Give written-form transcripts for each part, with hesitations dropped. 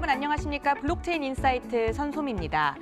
여러분 안녕하십니까? 블록체인 인사이트 선솜입니다.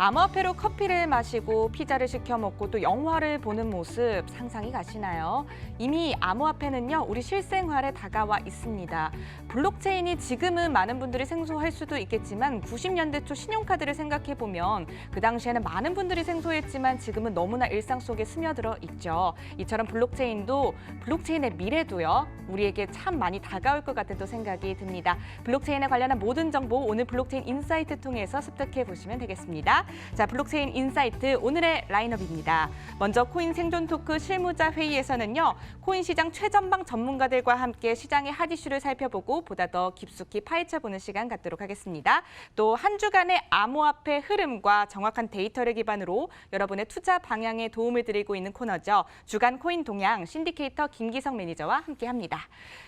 암호화폐로 커피를 마시고 피자를 시켜 먹고 또 영화를 보는 모습 상상이 가시나요? 이미 암호화폐는요, 우리 실생활에 다가와 있습니다. 블록체인이 지금은 많은 분들이 생소할 수도 있겠지만 90년대 초 신용카드를 생각해보면 그 당시에는 많은 분들이 생소했지만 지금은 너무나 일상 속에 스며들어 있죠. 이처럼 블록체인도 블록체인의 미래도요, 우리에게 참 많이 다가올 것 같은 또 생각이 듭니다. 블록체인에 관련한 모든 정보 오늘 블록체인 인사이트 통해서 습득해 보시면 되겠습니다. 자, 블록체인 인사이트 오늘의 라인업입니다. 먼저 코인 생존 토크 실무자 회의에서는요, 코인 시장 최전방 전문가들과 함께 시장의 핫 이슈를 살펴보고 보다 더 깊숙이 파헤쳐보는 시간 갖도록 하겠습니다. 또 한 주간의 암호화폐 흐름과 정확한 데이터를 기반으로 여러분의 투자 방향에 도움을 드리고 있는 코너죠. 주간 코인 동향 신디케이터 김기성 매니저와 함께합니다.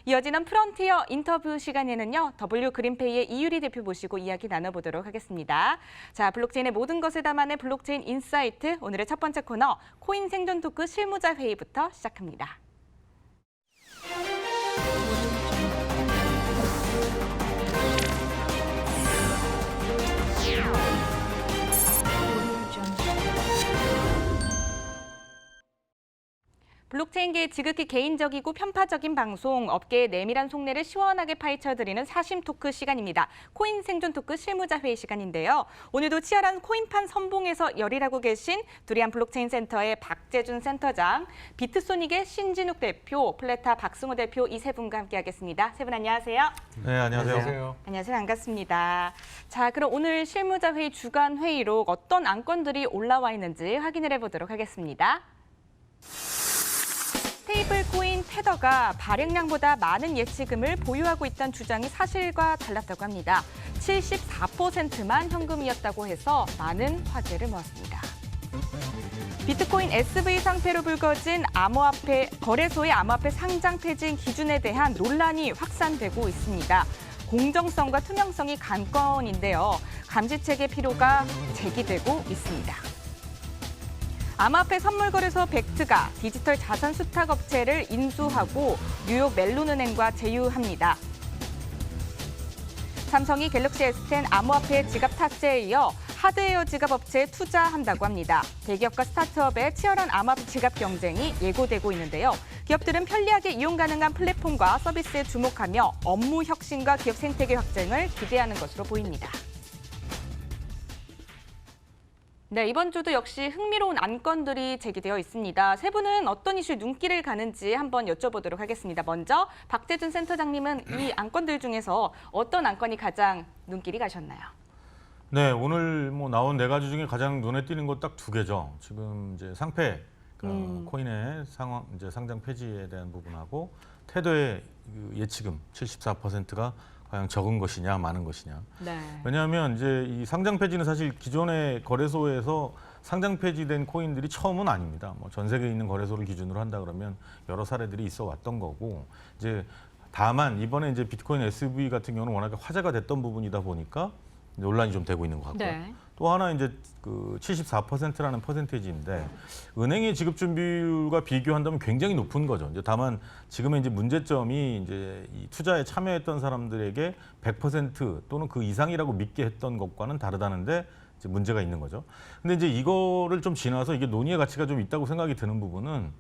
이어지는 프론티어 인터뷰 시간에는요, W 그린페이의 이유리 대표 모시고 이야기 나눠보도록 하겠습니다. 자, 블록체인의 모든 것을 담아낸 블록체인 인사이트, 오늘의 첫 번째 코너 코인 생존 토크 실무자 회의부터 시작합니다. 블록체인계의 지극히 개인적이고 편파적인 방송, 업계의 내밀한 속내를 시원하게 파헤쳐드리는 사심 토크 시간입니다. 코인 생존 토크 실무자 회의 시간인데요. 오늘도 치열한 코인판 선봉에서 열일하고 계신 두리안 블록체인 센터의 박재준 센터장, 비트소닉의 신진욱 대표, 플레타 박승호 대표 이 세 분과 함께하겠습니다. 세 분 안녕하세요. 네, 안녕하세요. 안녕하세요. 반갑습니다. 자, 그럼 오늘 실무자 회의 주간 회의로 어떤 안건들이 올라와 있는지 확인을 해보도록 하겠습니다. 스테이블 코인 테더가 발행량보다 많은 예치금을 보유하고 있다는 주장이 사실과 달랐다고 합니다. 74%만 현금이었다고 해서 많은 화제를 모았습니다. 비트코인 SV 상태로 불거진 암호화폐 거래소의 암호화폐 상장 폐지 기준에 대한 논란이 확산되고 있습니다. 공정성과 투명성이 관건인데요. 감시체계 필요가 제기되고 있습니다. 암호화폐 선물거래소 벡트가 디지털 자산 수탁업체를 인수하고 뉴욕 멜론은행과 제휴합니다. 삼성이 갤럭시 S10 암호화폐 지갑 탑재에 이어 하드웨어 지갑 업체에 투자한다고 합니다. 대기업과 스타트업의 치열한 암호화폐 지갑 경쟁이 예고되고 있는데요. 기업들은 편리하게 이용 가능한 플랫폼과 서비스에 주목하며 업무 혁신과 기업 생태계 확장을 기대하는 것으로 보입니다. 네, 이번 주도 역시 흥미로운 안건들이 제기되어 있습니다. 세 분은 어떤 이슈에 눈길을 가는지 한번 여쭤보도록 하겠습니다. 먼저 박재준 센터장님은 이 안건들 중에서 어떤 안건이 가장 눈길이 가셨나요? 네, 오늘 나온 네 가지 중에 가장 눈에 띄는 것 딱 두 개죠. 지금 이제 상패, 코인의 이제 상장 폐지에 대한 부분하고 테더의 예치금 74%가 과연 적은 것이냐, 많은 것이냐. 네. 왜냐하면 이제 이 상장 폐지는 사실 기존의 거래소에서 상장 폐지된 코인들이 처음은 아닙니다. 전 세계에 있는 거래소를 기준으로 한다 그러면 여러 사례들이 있어 왔던 거고, 이제 다만 이번에 이제 비트코인 SV 같은 경우는 워낙에 화제가 됐던 부분이다 보니까 논란이 좀 되고 있는 것 같고요. 네. 또 하나 이제 그 74%라는 퍼센테이지인데 은행의 지급 준비율과 비교한다면 굉장히 높은 거죠. 이제 다만 지금의 이제 문제점이 이제 이 투자에 참여했던 사람들에게 100% 또는 그 이상이라고 믿게 했던 것과는 다르다는데 이제 문제가 있는 거죠. 근데 이제 이거를 좀 지나서 이게 논의의 가치가 좀 있다고 생각이 드는 부분은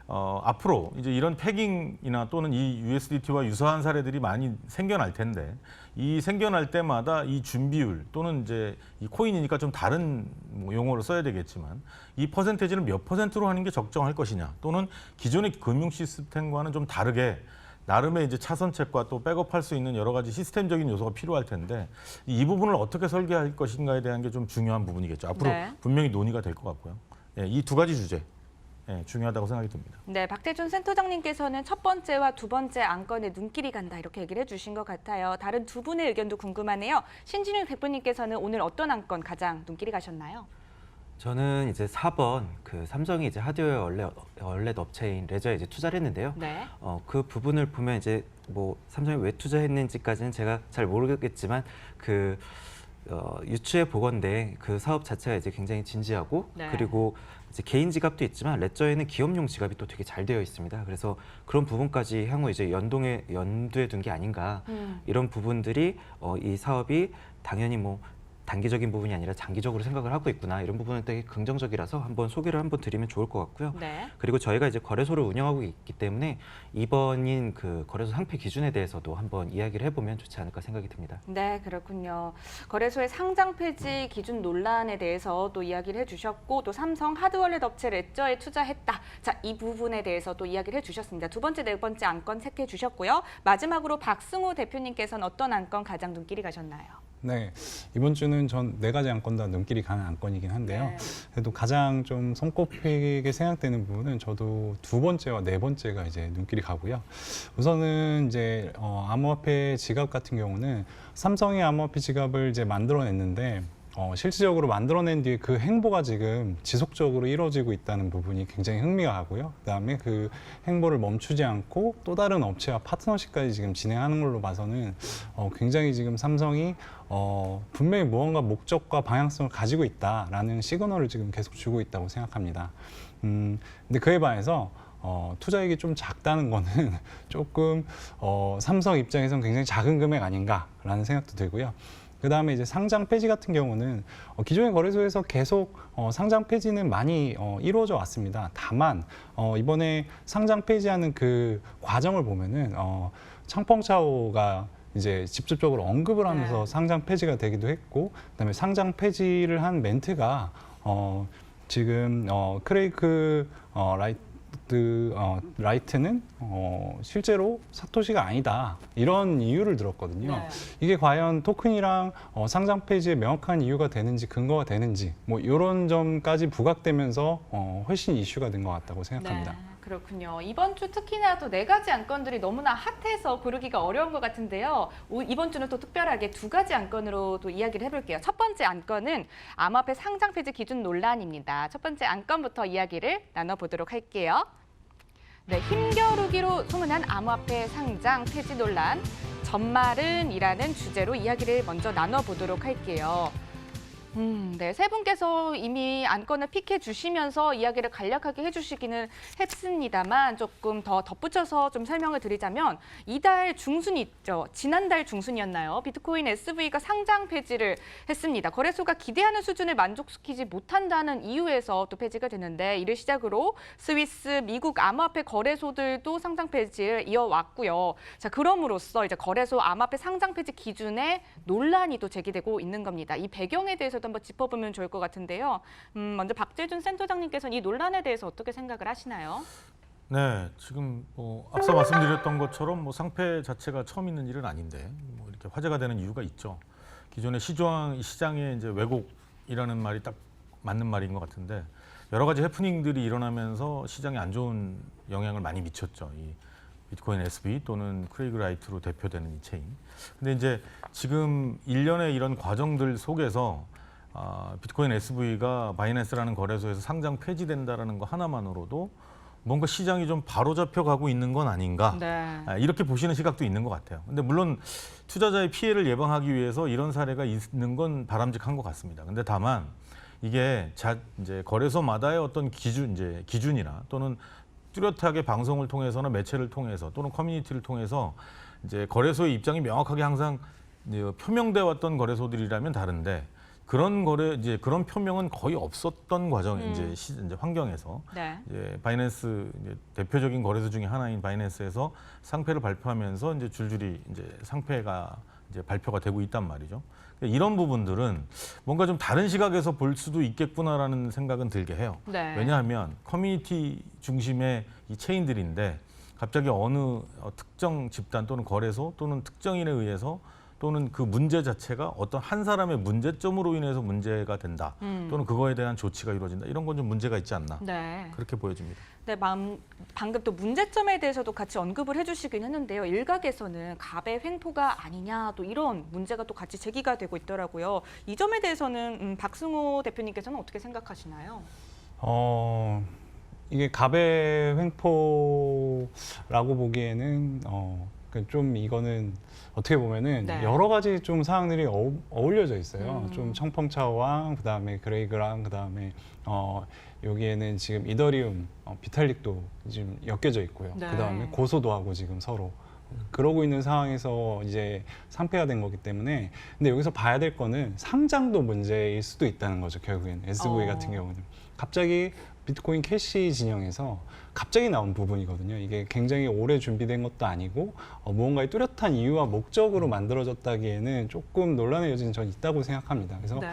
앞으로 이제 이런 패깅이나 또는 이 USDT와 유사한 사례들이 많이 생겨날 텐데 이 생겨날 때마다 이 준비율 또는 이제 이 코인이니까 좀 다른 용어를 써야 되겠지만 이 퍼센테이지는 몇 %로 하는 게 적정할 것이냐 또는 기존의 금융 시스템과는 좀 다르게 나름의 이제 차선책과 또 백업할 수 있는 여러 가지 시스템적인 요소가 필요할 텐데 이 부분을 어떻게 설계할 것인가에 대한 게 좀 중요한 부분이겠죠. 앞으로 네. 분명히 논의가 될 것 같고요. 예, 이 두 가지 주제. 네, 중요하다고 생각이 듭니다. 네, 박재준 센터장님께서는 첫 번째와 두 번째 안건에 눈길이 간다 이렇게 얘기를 해주신 것 같아요. 다른 두 분의 의견도 궁금하네요. 신진욱 대표님께서는 오늘 어떤 안건 가장 눈길이 가셨나요? 저는 이제 4번 그 삼성이 이제 하드웨어 얼렛 업체인 레저에 이제 투자를 했는데요. 네. 그 부분을 보면 이제 뭐 삼성이 왜 투자했는지까지는 제가 잘 모르겠지만 유추해 보건대 그 사업 자체가 이제 굉장히 진지하고 네. 그리고 이제 개인 지갑도 있지만 레저에는 기업용 지갑이 또 되게 잘 되어 있습니다. 그래서 그런 부분까지 향후 이제 연두에 둔 게 아닌가 이런 부분들이 이 사업이 당연히 뭐 단기적인 부분이 아니라 장기적으로 생각을 하고 있구나 이런 부분은 되게 긍정적이라서 한번 소개를 한번 드리면 좋을 것 같고요. 네. 그리고 저희가 이제 거래소를 운영하고 있기 때문에 이번인 그 거래소 상패 기준에 대해서도 한번 이야기를 해보면 좋지 않을까 생각이 듭니다. 네, 그렇군요. 거래소의 상장 폐지 기준 논란에 대해서 또 이야기를 해주셨고 또 삼성 하드월렛 업체 레저에 투자했다. 자, 이 부분에 대해서 또 이야기를 해주셨습니다. 두 번째, 네 번째 안건 체크해 주셨고요. 마지막으로 박승호 대표님께서는 어떤 안건 가장 눈길이 가셨나요? 네, 이번 주는 전 4가지 안건 다 눈길이 가는 안건이긴 한데요. 네. 그래도 가장 좀 손꼽히게 생각되는 부분은 저도 2번째와 4번째가 이제 눈길이 가고요. 우선은 이제 암호화폐 지갑 같은 경우는 삼성이 암호화폐 지갑을 이제 만들어냈는데 실질적으로 만들어낸 뒤에 그 행보가 지금 지속적으로 이루어지고 있다는 부분이 굉장히 흥미가 가고요. 그다음에 그 행보를 멈추지 않고 또 다른 업체와 파트너십까지 지금 진행하는 걸로 봐서는 굉장히 지금 삼성이 분명히 무언가 목적과 방향성을 가지고 있다라는 시그널을 지금 계속 주고 있다고 생각합니다. 근데 그에 반해서 투자액이 좀 작다는 거는 조금 삼성 입장에서는 굉장히 작은 금액 아닌가라는 생각도 들고요. 그 다음에 이제 상장 폐지 같은 경우는 기존의 거래소에서 계속 상장 폐지는 많이 이루어져 왔습니다. 다만 이번에 상장 폐지하는 그 과정을 보면은 창펑차오가 이제 직접적으로 언급을 하면서 네. 상장 폐지가 되기도 했고, 그다음에 상장 폐지를 한 멘트가 지금 크레이크 라이트는 실제로 사토시가 아니다 이런 이유를 들었거든요. 네. 이게 과연 토큰이랑 상장 폐지에 명확한 이유가 되는지 근거가 되는지 뭐 이런 점까지 부각되면서 훨씬 이슈가 된 것 같다고 생각합니다. 네, 그렇군요. 이번 주 특히나 또 4가지 안건들이 너무나 핫해서 고르기가 어려운 것 같은데요. 이번 주는 또 특별하게 2가지 안건으로 또 이야기를 해볼게요. 첫 번째 안건은 암호화폐 상장 폐지 기준 논란입니다. 첫 번째 안건부터 이야기를 나눠보도록 할게요. 네, 힘겨루기로 소문난 암호화폐 상장 폐지 논란, 전말은이라는 주제로 이야기를 먼저 나눠보도록 할게요. 네, 세 분께서 이미 안건을 픽해 주시면서 이야기를 간략하게 해주시기는 했습니다만 조금 더 덧붙여서 좀 설명을 드리자면 이달 중순 있죠. 지난달 중순이었나요? 비트코인 SV가 상장 폐지를 했습니다. 거래소가 기대하는 수준을 만족시키지 못한다는 이유에서 또 폐지가 되는데 이를 시작으로 스위스, 미국 암호화폐 거래소들도 상장 폐지를 이어왔고요. 자, 그럼으로써 이제 거래소 암호화폐 상장 폐지 기준에 논란이 또 제기되고 있는 겁니다. 이 배경에 대해서도 한번 짚어보면 좋을 것 같은데요. 먼저 박재준 센터장님께서는 이 논란에 대해서 어떻게 생각을 하시나요? 네, 지금 앞서 말씀드렸던 것처럼 상패 자체가 처음 있는 일은 아닌데 이렇게 화제가 되는 이유가 있죠. 기존의 시장에 이제 왜곡이라는 말이 딱 맞는 말인 것 같은데 여러 가지 해프닝들이 일어나면서 시장에 안 좋은 영향을 많이 미쳤죠. 이 비트코인 SV 또는 크레이그 라이트로 대표되는 이 체인. 근데 이제 지금 일련의 이런 과정들 속에서 비트코인 SV가 바이낸스라는 거래소에서 상장 폐지된다라는 거 하나만으로도 뭔가 시장이 좀 바로잡혀 가고 있는 건 아닌가 네. 이렇게 보시는 시각도 있는 것 같아요. 근데 물론 투자자의 피해를 예방하기 위해서 이런 사례가 있는 건 바람직한 것 같습니다. 근데 다만 이게 이제 거래소마다의 어떤 기준이나 또는 뚜렷하게 방송을 통해서나 매체를 통해서 또는 커뮤니티를 통해서 이제 거래소의 입장이 명확하게 항상 표명돼 왔던 거래소들이라면 다른데 그런 표명은 거의 없었던 과정 이제 환경에서 네. 이제 바이낸스 대표적인 거래소 중에 하나인 바이낸스에서 상패를 발표하면서 이제 줄줄이 이제 상패가 이제 발표가 되고 있단 말이죠. 이런 부분들은 뭔가 좀 다른 시각에서 볼 수도 있겠구나라는 생각은 들게 해요. 네. 왜냐하면 커뮤니티 중심의 이 체인들인데 갑자기 어느 특정 집단 또는 거래소 또는 특정인에 의해서 또는 그 문제 자체가 어떤 한 사람의 문제점으로 인해서 문제가 된다. 또는 그거에 대한 조치가 이루어진다. 이런 건 좀 문제가 있지 않나. 네. 그렇게 보여집니다. 네, 방금 또 문제점에 대해서도 같이 언급을 해주시긴 했는데요. 일각에서는 갑의 횡포가 아니냐 또 이런 문제가 또 같이 제기가 되고 있더라고요. 이 점에 대해서는 박승호 대표님께서는 어떻게 생각하시나요? 이게 갑의 횡포라고 보기에는 좀 이거는 어떻게 보면은 네. 여러 가지 좀 사항들이 어울려져 있어요. 음. 좀 청펑차와 그다음에 그레이그랑 그다음에 여기에는 지금 이더리움, 비탈릭도 지금 엮여져 있고요. 네. 그다음에 고소도 하고 지금 서로 그러고 있는 상황에서 이제 상폐가 된 거기 때문에 근데 여기서 봐야 될 거는 상장도 문제일 수도 있다는 거죠. 결국에는 SV 같은 경우는 갑자기 비트코인 캐시 진영에서 갑자기 나온 부분이거든요. 이게 굉장히 오래 준비된 것도 아니고 무언가의 뚜렷한 이유와 목적으로 만들어졌다기에는 조금 논란의 여지는 전 있다고 생각합니다. 그래서 네.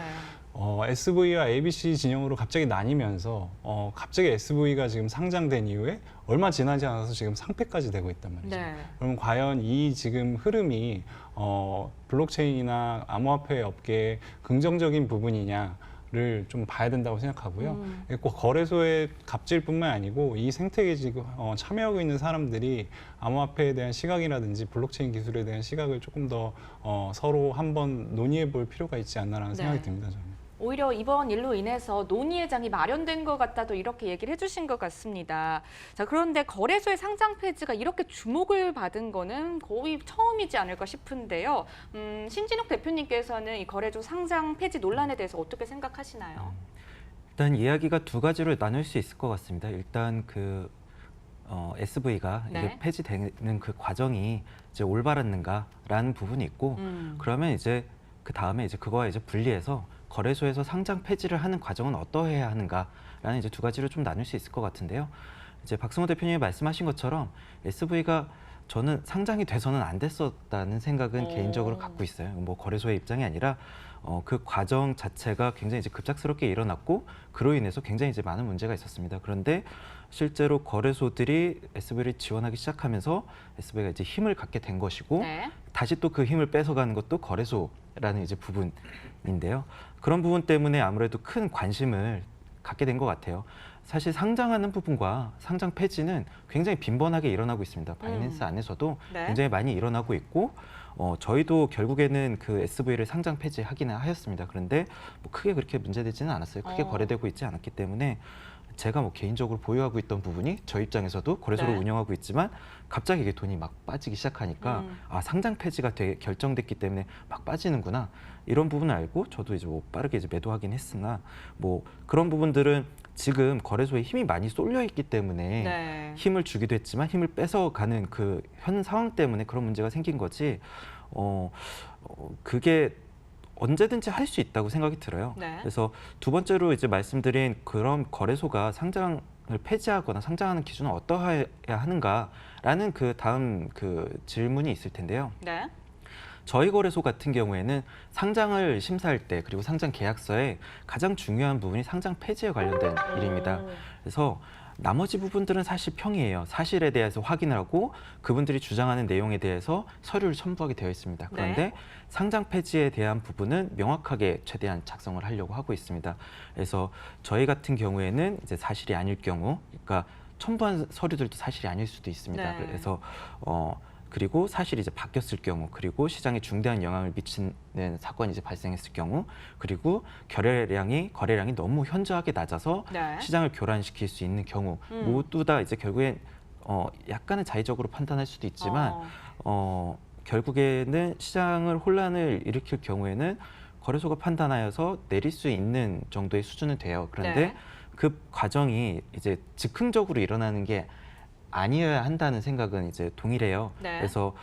SV와 ABC 진영으로 갑자기 나뉘면서 갑자기 SV가 지금 상장된 이후에 얼마 지나지 않아서 지금 상폐까지 되고 있단 말이죠. 네. 그럼 과연 이 지금 흐름이 블록체인이나 암호화폐 업계의 긍정적인 부분이냐를 좀 봐야 된다고 생각하고요. 꼭 거래소의 갑질뿐만 아니고 이 생태계에 지금 참여하고 있는 사람들이 암호화폐에 대한 시각이라든지 블록체인 기술에 대한 시각을 조금 더 서로 한번 논의해 볼 필요가 있지 않나라는 생각이 듭니다. 저는. 오히려 이번 일로 인해서 논의의 장이 마련된 것 같다도 이렇게 얘기를 해주신 것 같습니다. 자, 그런데 거래소의 상장 폐지가 이렇게 주목을 받은 거는 거의 처음이지 않을까 싶은데요. 신진욱 대표님께서는 이 거래소 상장 폐지 논란에 대해서 어떻게 생각하시나요? 일단 이야기가 두 가지로 나눌 수 있을 것 같습니다. 일단 SV가 네. 이게 폐지되는 그 과정이 이제 올바랐는가라는 부분이 있고, 그러면 이제 그 다음에 이제 그거와 이제 분리해서 거래소에서 상장 폐지를 하는 과정은 어떠해야 하는가라는 이제 두 가지로 좀 나눌 수 있을 것 같은데요. 이제 박승호 대표님이 말씀하신 것처럼 SV가 저는 상장이 돼서는 안 됐었다는 생각은 개인적으로 갖고 있어요. 뭐 거래소의 입장이 아니라 그 과정 자체가 굉장히 이제 급작스럽게 일어났고 그로 인해서 굉장히 이제 많은 문제가 있었습니다. 그런데 실제로 거래소들이 SV를 지원하기 시작하면서 SV가 이제 힘을 갖게 된 것이고 네. 다시 또 그 힘을 뺏어가는 것도 거래소라는 이제 부분인데요. 그런 부분 때문에 아무래도 큰 관심을 갖게 된 것 같아요. 사실 상장하는 부분과 상장 폐지는 굉장히 빈번하게 일어나고 있습니다. 바이낸스 안에서도 네. 굉장히 많이 일어나고 있고 저희도 결국에는 그 SV를 상장 폐지하기는 하였습니다. 그런데 뭐 크게 그렇게 문제되지는 않았어요. 크게 거래되고 있지 않았기 때문에 제가 뭐 개인적으로 보유하고 있던 부분이 저 입장에서도 거래소를 네. 운영하고 있지만 갑자기 이게 돈이 막 빠지기 시작하니까 아, 상장 폐지가 결정됐기 때문에 막 빠지는구나 이런 부분을 알고 저도 이제 뭐 빠르게 이제 매도하긴 했으나 뭐 그런 부분들은 지금 거래소에 힘이 많이 쏠려 있기 때문에 네. 힘을 주기도 했지만 힘을 뺏어가는 그 현 상황 때문에 그런 문제가 생긴 거지 그게 언제든지 할 수 있다고 생각이 들어요. 네. 그래서 두 번째로 이제 말씀드린 그런 거래소가 상장을 폐지하거나 상장하는 기준은 어떠해야 하는가라는 그 다음 그 질문이 있을 텐데요. 네. 저희 거래소 같은 경우에는 상장을 심사할 때 그리고 상장 계약서에 가장 중요한 부분이 상장 폐지에 관련된 일입니다. 그래서 나머지 부분들은 사실 평이에요. 사실에 대해서 확인을 하고 그분들이 주장하는 내용에 대해서 서류를 첨부하게 되어 있습니다. 그런데 네. 상장 폐지에 대한 부분은 명확하게 최대한 작성을 하려고 하고 있습니다. 그래서 저희 같은 경우에는 이제 사실이 아닐 경우, 그러니까 첨부한 서류들도 사실이 아닐 수도 있습니다. 네. 그래서 그리고 사실이 이제 바뀌었을 경우, 그리고 시장에 중대한 영향을 미치는 사건이 이제 발생했을 경우, 그리고 거래량이 너무 현저하게 낮아서 네. 시장을 교란시킬 수 있는 경우 모두 다 이제 결국엔 약간은 자의적으로 판단할 수도 있지만 결국에는 시장을 혼란을 일으킬 경우에는 거래소가 판단하여서 내릴 수 있는 정도의 수준은 돼요. 그런데 네. 그 과정이 이제 즉흥적으로 일어나는 게 아니어야 한다는 생각은 이제 동일해요. 네. 그래서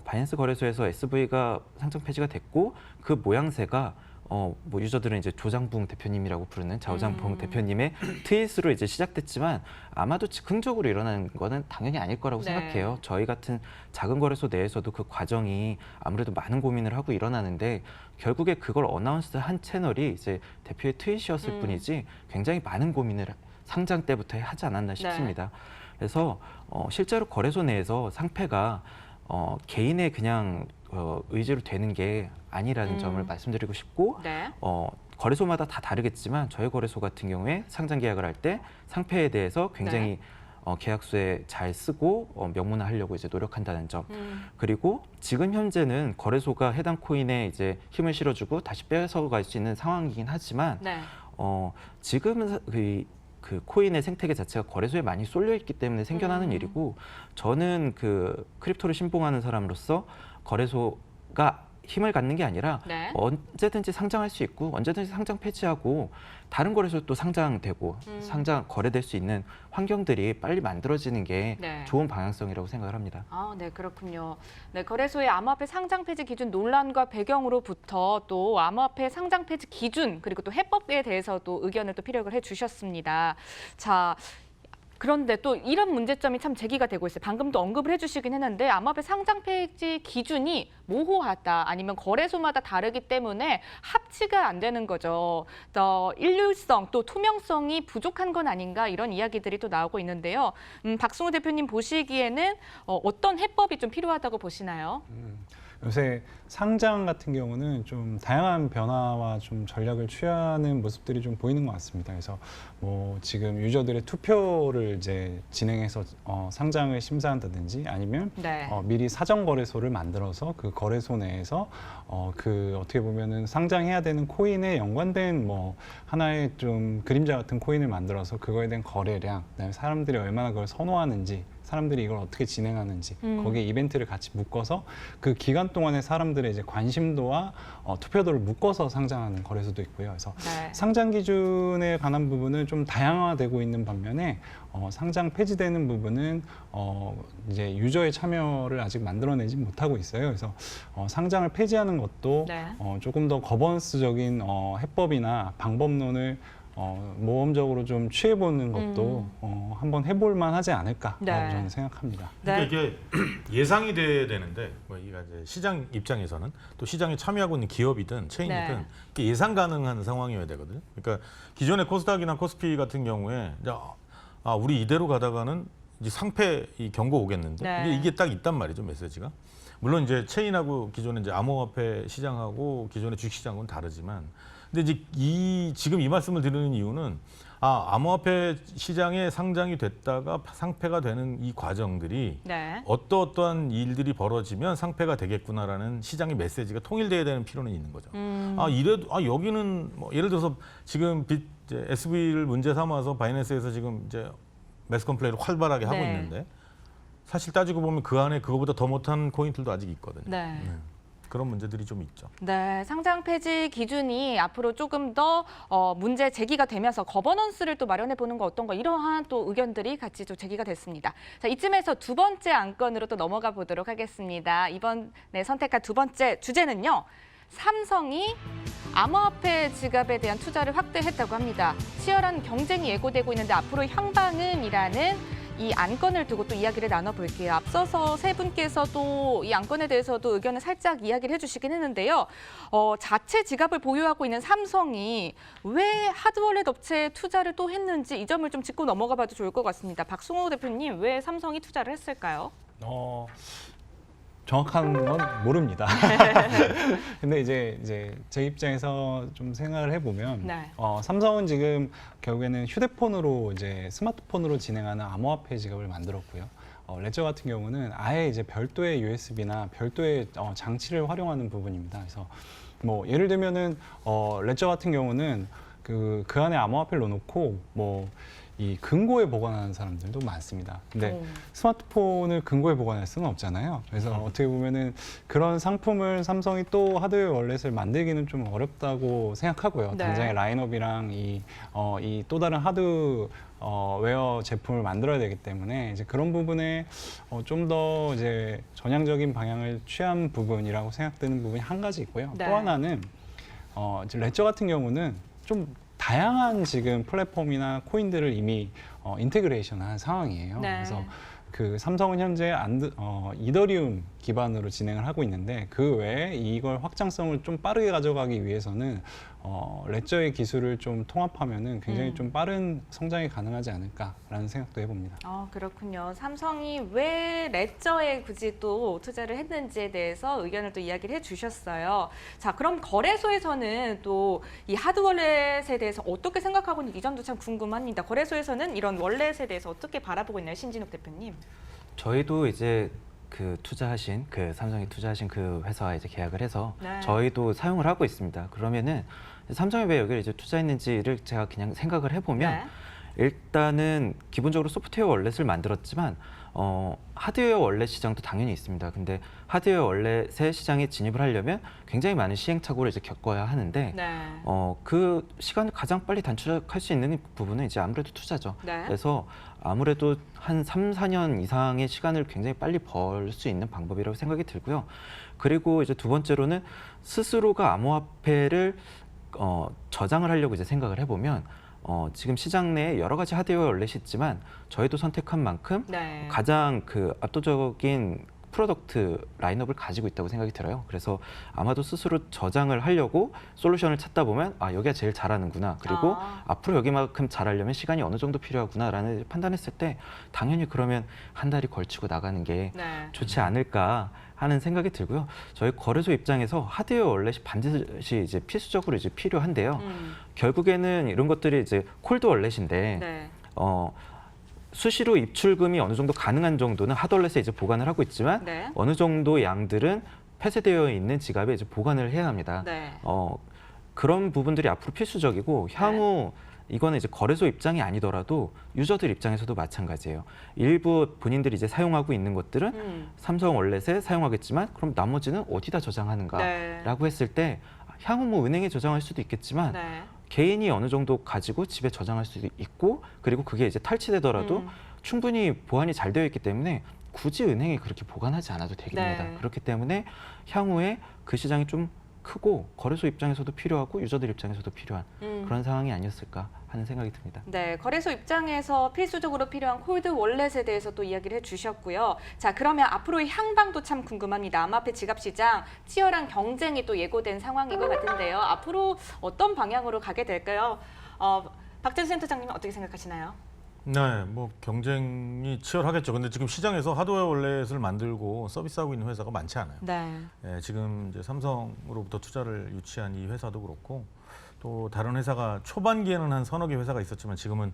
바이낸스 거래소에서 SV가 상장 폐지가 됐고 그 모양새가 뭐 유저들은 이제 조장붕 대표님이라고 부르는 자오장붕 대표님의 트윗으로 이제 시작됐지만 아마도 즉흥적으로 일어나는 거는 당연히 아닐 거라고 네. 생각해요. 저희 같은 작은 거래소 내에서도 그 과정이 아무래도 많은 고민을 하고 일어나는데 결국에 그걸 어나운스한 채널이 이제 대표의 트윗이었을 뿐이지 굉장히 많은 고민을 상장 때부터 하지 않았나 싶습니다. 그래서 실제로 거래소 내에서 상패가 개인의 그냥 의지로 되는 게 아니라는 점을 말씀드리고 싶고 네. 거래소마다 다 다르겠지만 저희 거래소 같은 경우에 상장 계약을 할 때 상패에 대해서 굉장히 계약서에 잘 쓰고 명문화하려고 이제 노력한다는 점. 그리고 지금 현재는 거래소가 해당 코인에 이제 힘을 실어주고 다시 뺏어갈 수 있는 상황이긴 하지만 네. 지금은 그 코인의 생태계 자체가 거래소에 많이 쏠려 있기 때문에 생겨나는 일이고 저는 그 크립토를 신봉하는 사람으로서 거래소가 힘을 갖는 게 아니라 네. 언제든지 상장할 수 있고 언제든지 상장 폐지하고 다른 거래소 또 상장되고 상장 거래될 수 있는 환경들이 빨리 만들어지는 게 네. 좋은 방향성이라고 생각을 합니다. 아, 네, 그렇군요. 네, 거래소의 암호화폐 상장 폐지 기준 논란과 배경으로부터 또 암호화폐 상장 폐지 기준 그리고 또 해법에 대해서도 의견을 또 피력을 해주셨습니다. 자. 그런데 또 이런 문제점이 참 제기가 되고 있어요. 방금도 언급을 해주시긴 했는데 암호화폐 상장 폐지 기준이 모호하다 아니면 거래소마다 다르기 때문에 합치가 안 되는 거죠. 또 일률성 또 투명성이 부족한 건 아닌가 이런 이야기들이 또 나오고 있는데요. 박승우 대표님 보시기에는 어떤 해법이 좀 필요하다고 보시나요? 요새 상장 같은 경우는 좀 다양한 변화와 좀 전략을 취하는 모습들이 좀 보이는 것 같습니다. 그래서 뭐 지금 유저들의 투표를 이제 진행해서 상장을 심사한다든지 아니면 네. 미리 사전 거래소를 만들어서 그 거래소 내에서 그 어떻게 보면은 상장해야 되는 코인에 연관된 뭐 하나의 좀 그림자 같은 코인을 만들어서 그거에 대한 거래량, 그다음에 사람들이 얼마나 그걸 선호하는지, 사람들이 이걸 어떻게 진행하는지 거기에 이벤트를 같이 묶어서 그 기간 동안에 사람들의 이제 관심도와 투표도를 묶어서 상장하는 거래소도 있고요. 그래서 네. 상장 기준에 관한 부분은 좀 다양화되고 있는 반면에 상장 폐지되는 부분은 이제 유저의 참여를 아직 만들어내지 못하고 있어요. 그래서 상장을 폐지하는 것도 네. 조금 더 거버넌스적인 해법이나 방법론을 모험적으로 좀 취해보는 것도 한번 해볼만 하지 않을까라고 네. 저는 생각합니다. 네. 그러니까 이게 예상이 돼야 되는데 뭐 이게 이제 시장 입장에서는 또 시장에 참여하고 있는 기업이든 체인이든 네. 이게 예상 가능한 상황이어야 되거든요. 그러니까 기존의 코스닥이나 코스피 같은 경우에 이제 우리 이대로 가다가는 이제 상패 이 경고 오겠는데 네. 이게 딱 있단 말이죠, 메시지가. 물론 이제 체인하고 기존의 이제 암호화폐 시장하고 기존의 주식 시장은 다르지만, 근데 이제 지금 이 말씀을 드리는 이유는 암호화폐 시장에 상장이 됐다가 상패가 되는 이 과정들이 네. 어떠한 일들이 벌어지면 상패가 되겠구나라는 시장의 메시지가 통일돼야 되는 필요는 있는 거죠. 이래도 여기는 뭐 예를 들어서 지금 이제 SV를 문제 삼아서 바이낸스에서 지금 이제 매스 컴플레이를 활발하게 하고 네. 있는데 사실 따지고 보면 그 안에 그거보다 더 못한 코인들도 아직 있거든요. 네. 그런 문제들이 좀 있죠. 네, 상장 폐지 기준이 앞으로 조금 더 문제 제기가 되면서 거버넌스를 또 마련해 보는 거 어떤가 이러한 또 의견들이 같이 또 제기가 됐습니다. 자, 이쯤에서 두 번째 안건으로 또 넘어가 보도록 하겠습니다. 이번에 선택한 두 번째 주제는요. 삼성이 암호화폐 지갑에 대한 투자를 확대했다고 합니다. 치열한 경쟁이 예고되고 있는데 앞으로 향방은이라는 이 안건을 두고 또 이야기를 나눠볼게요. 앞서서 세 분께서도 이 안건에 대해서도 의견을 살짝 이야기를 해주시긴 했는데요. 자체 지갑을 보유하고 있는 삼성이 왜 하드월렛 업체에 투자를 또 했는지 이 점을 좀 짚고 넘어가 봐도 좋을 것 같습니다. 박승우 대표님, 왜 삼성이 투자를 했을까요? 정확한 건 모릅니다. 근데 이제 제 입장에서 좀 생각을 해보면 네. 삼성은 지금 결국에는 휴대폰으로 이제 스마트폰으로 진행하는 암호화폐 지갑을 만들었고요. 레저 같은 경우는 아예 이제 별도의 USB나 별도의 장치를 활용하는 부분입니다. 그래서 뭐 예를 들면은 레저 같은 경우는 그 안에 암호화폐를 넣어놓고 뭐 이 금고에 보관하는 사람들도 많습니다. 근데 스마트폰을 금고에 보관할 수는 없잖아요. 그래서 어떻게 보면은 그런 상품을 삼성이 또 하드웨어 월렛을 만들기는 좀 어렵다고 생각하고요. 네. 당장의 라인업이랑 이 또 다른 하드웨어 제품을 만들어야 되기 때문에 이제 그런 부분에 좀 더 이제 전향적인 방향을 취한 부분이라고 생각되는 부분이 한 가지 있고요. 네. 또 하나는 이제 레저 같은 경우는 좀 다양한 지금 플랫폼이나 코인들을 이미 인테그레이션한 상황이에요. 네. 그래서 그 삼성은 현재 이더리움 기반으로 진행을 하고 있는데 그 외에 이걸 확장성을 좀 빠르게 가져가기 위해서는 레저의 기술을 좀 통합하면은 굉장히 좀 빠른 성장이 가능하지 않을까라는 생각도 해봅니다. 그렇군요. 삼성이 왜 레저에 굳이 또 투자를 했는지에 대해서 의견을 또 이야기를 해주셨어요. 자, 그럼 거래소에서는 또 이 하드월렛에 대해서 어떻게 생각하고 있는지 이 점도 참 궁금합니다. 거래소에서는 이런 월렛에 대해서 어떻게 바라보고 있나요, 신진욱 대표님? 저희도 이제 삼성이 투자하신 그 회사와 이제 계약을 해서 네. 저희도 사용을 하고 있습니다. 그러면은 삼성이 왜 여기를 이제 투자했는지를 제가 그냥 생각을 해보면 네. 일단은 기본적으로 소프트웨어 월렛을 만들었지만 하드웨어 월렛 시장도 당연히 있습니다. 근데 하드웨어 월렛의 시장에 진입을 하려면 굉장히 많은 시행착오를 이제 겪어야 하는데 네. 그 시간을 가장 빨리 단축할 수 있는 부분은 이제 아무래도 투자죠. 네. 그래서 아무래도 한 3, 4년 이상의 시간을 굉장히 빨리 벌 수 있는 방법이라고 생각이 들고요. 그리고 이제 두 번째로는 스스로가 암호화폐를 저장을 하려고 이제 생각을 해보면 지금 시장 내에 여러 가지 하드웨어 월렛이 있지만 저희도 선택한 만큼 네. 가장 그 압도적인 프로덕트 라인업을 가지고 있다고 생각이 들어요. 그래서 아마도 스스로 저장을 하려고 솔루션을 찾다 보면 여기가 제일 잘하는구나. 그리고 앞으로 여기만큼 잘하려면 시간이 어느 정도 필요하구나라는 판단했을 때 당연히 그러면 한 달이 걸치고 나가는 게 네. 좋지 않을까 하는 생각이 들고요. 저희 거래소 입장에서 하드웨어 월렛이 반드시 이제 필수적으로 이제 필요한데요. 결국에는 이런 것들이 이제 콜드 월렛인데 네. 수시로 입출금이 어느 정도 가능한 정도는 하드월렛에 이제 보관을 하고 있지만 네. 어느 정도 양들은 폐쇄되어 있는 지갑에 이제 보관을 해야 합니다. 네. 그런 부분들이 앞으로 필수적이고 향후 이거는 이제 거래소 입장이 아니더라도 유저들 입장에서도 마찬가지예요. 일부 본인들이 이제 사용하고 있는 것들은 삼성 월렛에 사용하겠지만 그럼 나머지는 어디다 저장하는가라고 했을 때 향후 뭐 은행에 저장할 수도 있겠지만 네. 개인이 어느 정도 가지고 집에 저장할 수도 있고 그리고 그게 이제 탈취되더라도 충분히 보안이 잘 되어 있기 때문에 굳이 은행에 그렇게 보관하지 않아도 되겠습니다. 네. 그렇기 때문에 향후에 그 시장이 좀 크고 거래소 입장에서도 필요하고 유저들 입장에서도 필요한 그런 상황이 아니었을까 하는 생각이 듭니다. 네, 거래소 입장에서 필수적으로 필요한 콜드 월렛에 대해서 또 이야기를 해주셨고요. 자, 그러면 앞으로의 향방도 참 궁금합니다. 암호화폐 지갑 시장 치열한 경쟁이 또 예고된 상황인 것 같은데요. 앞으로 어떤 방향으로 가게 될까요? 박재수 센터장님은 어떻게 생각하시나요? 네, 뭐 경쟁이 치열하겠죠. 근데 지금 시장에서 하드웨어 월렛을 만들고 서비스하고 있는 회사가 많지 않아요. 네. 지금 이제 삼성으로부터 투자를 유치한 이 회사도 그렇고 또 다른 회사가 초반기에는 한 서너 개 회사가 있었지만 지금은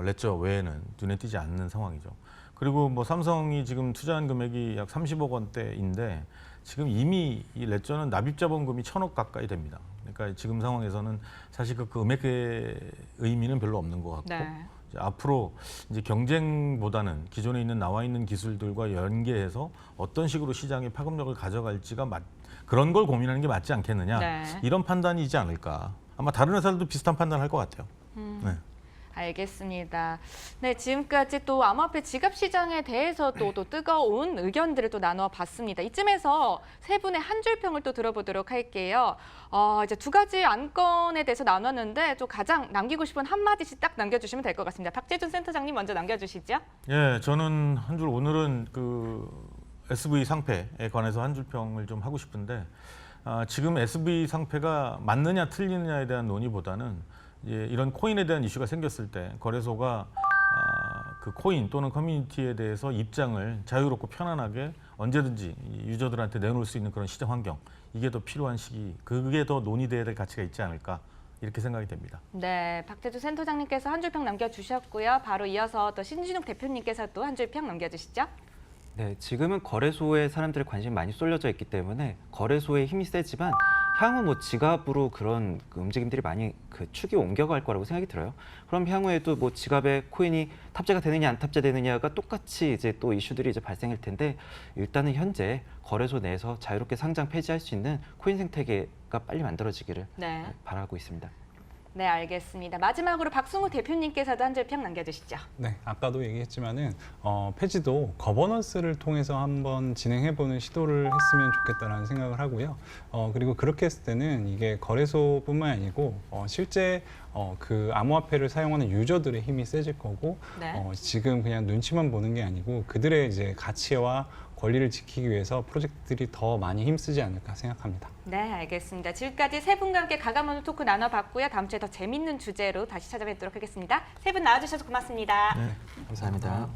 레저 외에는 눈에 띄지 않는 상황이죠. 그리고 뭐 삼성이 지금 투자한 금액이 약 30억 원대인데 지금 이미 이 레저는 납입 자본금이 1,000억 가까이 됩니다. 그러니까 지금 상황에서는 사실 그 금액의 의미는 별로 없는 것 같고 네. 이제 앞으로 이제 경쟁보다는 기존에 있는 나와 있는 기술들과 연계해서 어떤 식으로 시장의 파급력을 가져갈지가 그런 걸 고민하는 게 맞지 않겠느냐 네. 이런 판단이지 않을까. 아마 다른 회사들도 비슷한 판단을 할 것 같아요. 네. 알겠습니다. 네, 지금까지 또 암호화폐 지갑 시장에 대해서도 또 뜨거운 의견들을 또 나눠봤습니다. 이쯤에서 세 분의 한 줄 평을 또 들어보도록 할게요. 이제 두 가지 안건에 대해서 나눴는데 좀 가장 남기고 싶은 한마디씩 딱 남겨주시면 될 것 같습니다. 박재준 센터장님 먼저 남겨주시죠. 예, 저는 한 줄 오늘은 그 SV 상패에 관해서 한 줄 평을 좀 하고 싶은데 지금 SV 상패가 맞느냐 틀리느냐에 대한 논의보다는 이런 코인에 대한 이슈가 생겼을 때 거래소가 그 코인 또는 커뮤니티에 대해서 입장을 자유롭고 편안하게 언제든지 유저들한테 내놓을 수 있는 그런 시장 환경 이게 더 필요한 시기 그게 더 논의돼야 될 가치가 있지 않을까 이렇게 생각이 됩니다. 네, 박재주 센터장님께서 한 줄 평 남겨주셨고요. 바로 이어서 또 신진욱 대표님께서 또 한 줄 평 남겨주시죠. 네, 지금은 거래소에 사람들의 관심이 많이 쏠려져 있기 때문에 거래소의 힘이 세지만 향후 뭐 지갑으로 그런 움직임들이 많이 그 축이 옮겨갈 거라고 생각이 들어요. 그럼 향후에도 뭐 지갑에 코인이 탑재가 되느냐 안 탑재되느냐가 똑같이 이제 또 이슈들이 이제 발생할 텐데 일단은 현재 거래소 내에서 자유롭게 상장 폐지할 수 있는 코인 생태계가 빨리 만들어지기를 네. 바라고 있습니다. 네, 알겠습니다. 마지막으로 박승우 대표님께서도 한 줄 평 남겨주시죠. 네, 아까도 얘기했지만은 폐지도 거버넌스를 통해서 한번 진행해보는 시도를 했으면 좋겠다라는 생각을 하고요. 그리고 그렇게 했을 때는 이게 거래소뿐만 아니고 실제 그 암호화폐를 사용하는 유저들의 힘이 세질 거고 네. 지금 그냥 눈치만 보는 게 아니고 그들의 이제 가치와 권리를 지키기 위해서 프로젝트들이 더 많이 힘쓰지 않을까 생각합니다. 네, 알겠습니다. 지금까지 세 분과 함께 가감없는 토크 나눠봤고요. 다음 주에 더 재밌는 주제로 다시 찾아뵙도록 하겠습니다. 세 분 나와주셔서 고맙습니다. 네. 감사합니다.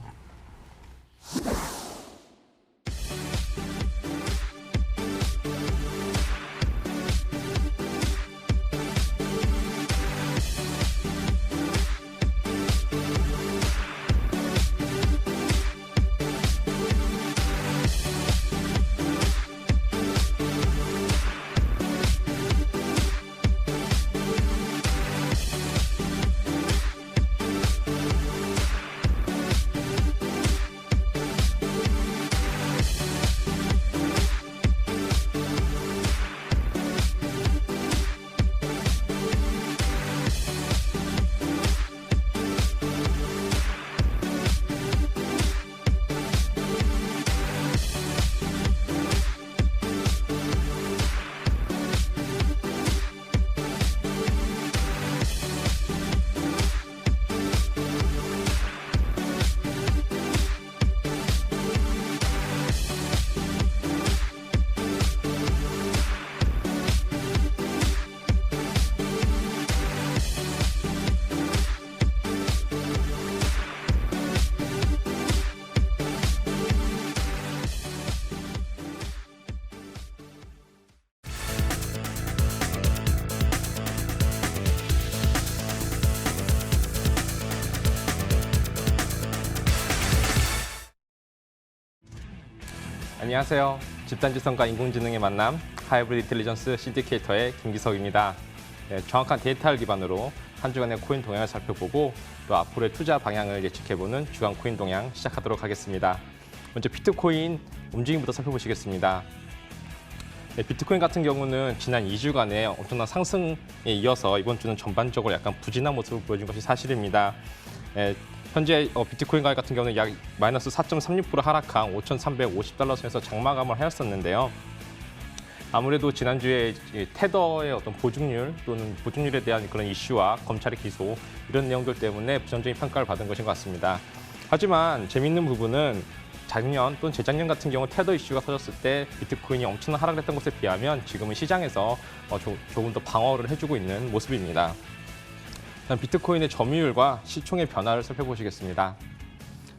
안녕하세요. 집단지성과 인공지능의 만남, 하이브리드 인텔리전스 신디케이터의 김기석입니다. 네, 정확한 데이터를 기반으로 한 주간의 코인 동향을 살펴보고 또 앞으로의 투자 방향을 예측해보는 주간 코인 동향 시작하도록 하겠습니다. 먼저 비트코인 움직임부터 살펴보시겠습니다. 네, 비트코인 같은 경우는 지난 2주간의 엄청난 상승에 이어서 이번 주는 전반적으로 약간 부진한 모습을 보여준 것이 사실입니다. 네, 현재 비트코인 가격 같은 경우는 약 마이너스 4.36% 하락한 5,350달러 선에서 장마감을 하였었는데요. 아무래도 지난주에 테더의 어떤 보증률 또는 보증률에 대한 그런 이슈와 검찰의 기소 이런 내용들 때문에 부정적인 평가를 받은 것인 것 같습니다. 하지만 재미있는 부분은 작년 또는 재작년 같은 경우 테더 이슈가 터졌을 때 비트코인이 엄청난 하락을 했던 것에 비하면 지금은 시장에서 조금 더 방어를 해주고 있는 모습입니다. 비트코인의 점유율과 시총의 변화를 살펴보시겠습니다.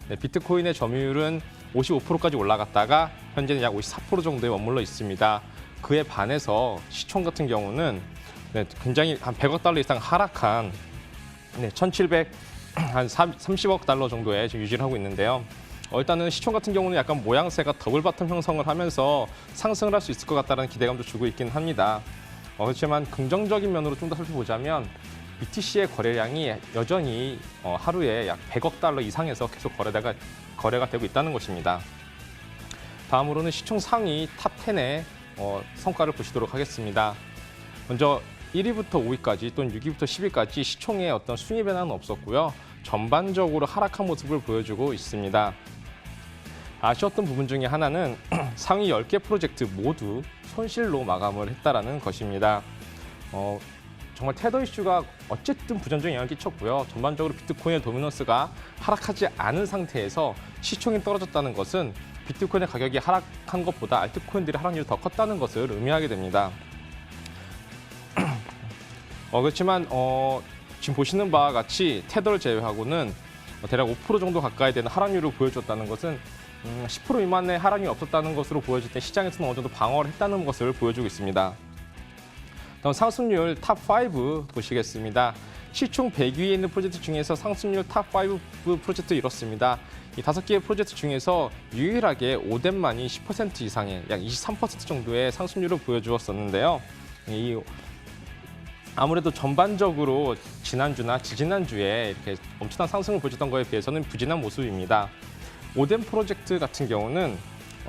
네, 비트코인의 점유율은 55%까지 올라갔다가 현재는 약 54% 정도에 머물러 있습니다. 그에 반해서 시총 같은 경우는 굉장히 한 100억 달러 이상 하락한 1,730억 달러 정도에 지금 유지를 하고 있는데요. 일단은 시총 같은 경우는 약간 모양새가 더블 바텀 형성을 하면서 상승을 할 수 있을 것 같다는 기대감도 주고 있긴 합니다. 그렇지만 긍정적인 면으로 좀 더 살펴보자면 BTC의 거래량이 여전히 하루에 약 100억 달러 이상에서 계속 거래가 되고 있다는 것입니다. 다음으로는 시총 상위 탑 10의 성과를 보시도록 하겠습니다. 먼저 1위부터 5위까지 또는 6위부터 10위까지 시총의 어떤 순위 변화는 없었고요. 전반적으로 하락한 모습을 보여주고 있습니다. 아쉬웠던 부분 중에 하나는 상위 10개 프로젝트 모두 손실로 마감을 했다는 것입니다. 정말 테더 이슈가 어쨌든 부정적인 영향을 끼쳤고요. 전반적으로 비트코인의 도미넌스가 하락하지 않은 상태에서 시총이 떨어졌다는 것은 비트코인의 가격이 하락한 것보다 알트코인들의 하락률이 더 컸다는 것을 의미하게 됩니다. 그렇지만 지금 보시는 바와 같이 테더를 제외하고는 대략 5% 정도 가까이 되는 하락률을 보여줬다는 것은 10% 미만의 하락률이 없었다는 것으로 보여질 때 시장에서는 어느 정도 방어를 했다는 것을 보여주고 있습니다. 다음 상승률 탑5 보시겠습니다. 시총 100위에 있는 프로젝트 중에서 상승률 탑5 프로젝트 이렇습니다. 이 5개의 프로젝트 중에서 유일하게 오덴만이 10% 이상의 약 23% 정도의 상승률을 보여주었었는데요. 아무래도 전반적으로 지난주나 지지난주에 이렇게 엄청난 상승을 보여줬던 것에 비해서는 부진한 모습입니다. 오덴 프로젝트 같은 경우는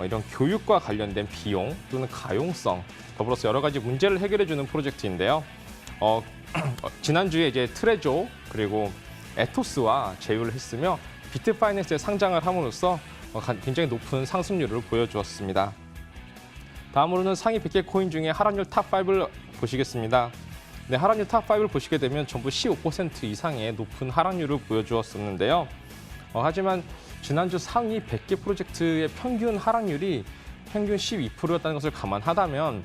이런 교육과 관련된 비용 또는 가용성, 더불어서 여러 가지 문제를 해결해주는 프로젝트인데요. 지난주에 이제 트레조 그리고 에토스와 제휴를 했으며 비트파이낸스에 상장을 함으로써 굉장히 높은 상승률을 보여주었습니다. 다음으로는 상위 100개 코인 중에 하락률 탑5를 보시겠습니다. 네, 하락률 탑5를 보시게 되면 전부 15% 이상의 높은 하락률을 보여주었었는데요. 하지만 지난주 상위 100개 프로젝트의 평균 하락률이 평균 12%였다는 것을 감안하다면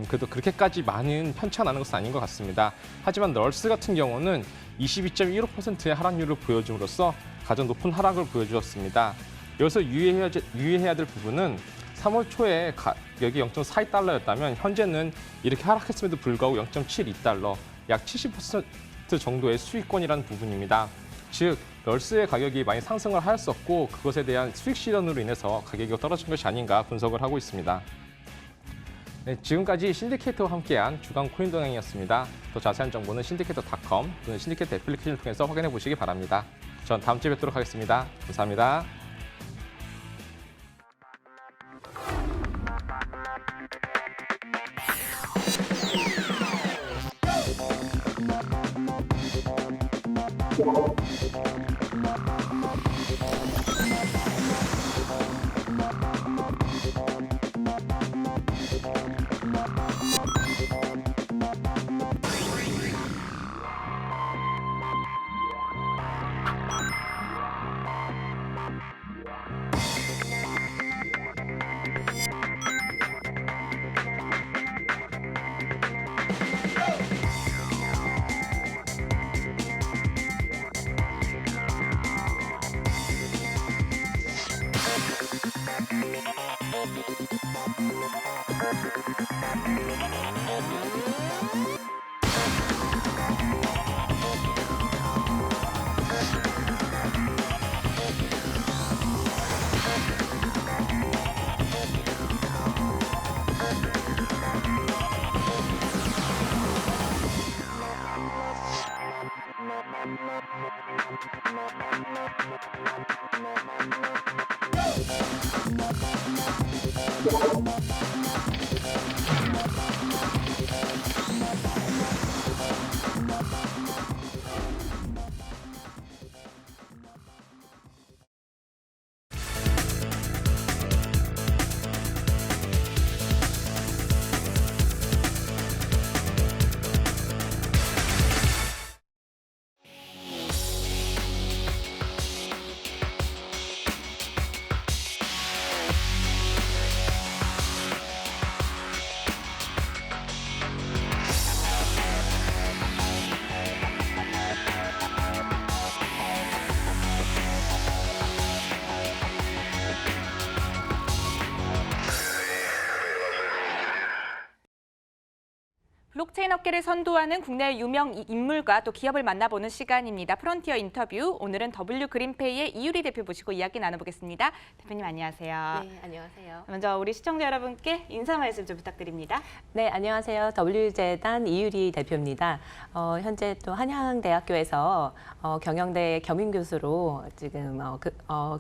그래도 그렇게까지 많은 편차가 나는 것은 아닌 것 같습니다. 하지만 널스 같은 경우는 22.15%의 하락률을 보여줌으로써 가장 높은 하락을 보여주었습니다. 여기서 유의해야 될 부분은 3월 초에 가격이 0.42달러였다면 현재는 이렇게 하락했음에도 불구하고 0.72달러, 약 70% 정도의 수익권이라는 부분입니다. 즉, 널스의 가격이 많이 상승을 하였었고 그것에 대한 수익 실현으로 인해서 가격이 떨어진 것이 아닌가 분석을 하고 있습니다. 네, 지금까지 신디케이터와 함께한 주간 코인 동향이었습니다. 더 자세한 정보는 신디케이터.com 또는 신디케이터 애플리케이션을 통해서 확인해 보시기 바랍니다. 전 다음 주에 뵙도록 하겠습니다. 감사합니다. 블록체인 업계를 선도하는 국내 유명 인물과 또 기업을 만나보는 시간입니다. 프론티어 인터뷰. 오늘은 W 그린페이의 이유리 대표 모시고 이야기 나눠보겠습니다. 대표님 안녕하세요. 네, 안녕하세요. 먼저 우리 시청자 여러분께 인사 말씀 좀 부탁드립니다. 네, 안녕하세요. W재단 이유리 대표입니다. 현재 또 한양대학교에서 경영대 겸임교수로 지금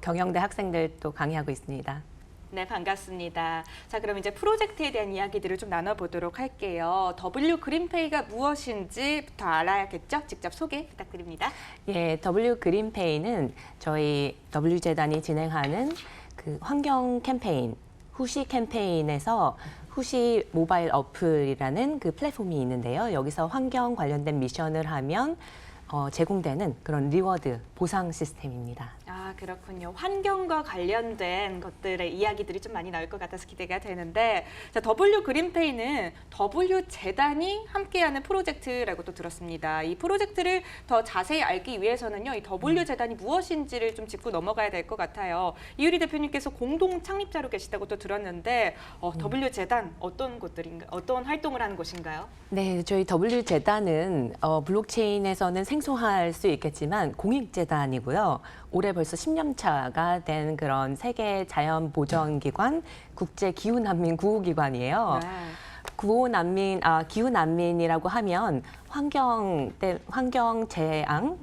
경영대 학생들 또 강의하고 있습니다. 네, 반갑습니다. 자, 그럼 이제 프로젝트에 대한 이야기들을 좀 나눠보도록 할게요. W 그린페이가 무엇인지부터 알아야겠죠? 직접 소개 부탁드립니다. 예, W 그린페이는 저희 W재단이 진행하는 그 환경 캠페인, 후시 캠페인에서 후시 모바일 어플이라는 그 플랫폼이 있는데요. 여기서 환경 관련된 미션을 하면 제공되는 그런 리워드 보상 시스템입니다. 아, 그렇군요. 환경과 관련된 것들의 이야기들이 좀 많이 나올 것 같아서 기대가 되는데, 자, W 그린페이는 W 재단이 함께하는 프로젝트라고 또 들었습니다. 이 프로젝트를 더 자세히 알기 위해서는요, 이 W 재단이 무엇인지를 좀 짚고 넘어가야 될 것 같아요. 이유리 대표님께서 공동 창립자로 계시다고 또 들었는데, W 재단 어떤 곳들인가, 어떤 활동을 하는 곳인가요? 네, 저희 W재단은 블록체인에서는 생소할 수 있겠지만 공익재단이고요. 올해 벌써 10년 차가 된 그런 세계 자연 보전 기관, 국제 기후 난민 구호 기관이에요. 네. 기후 난민이라고 하면 환경 재앙,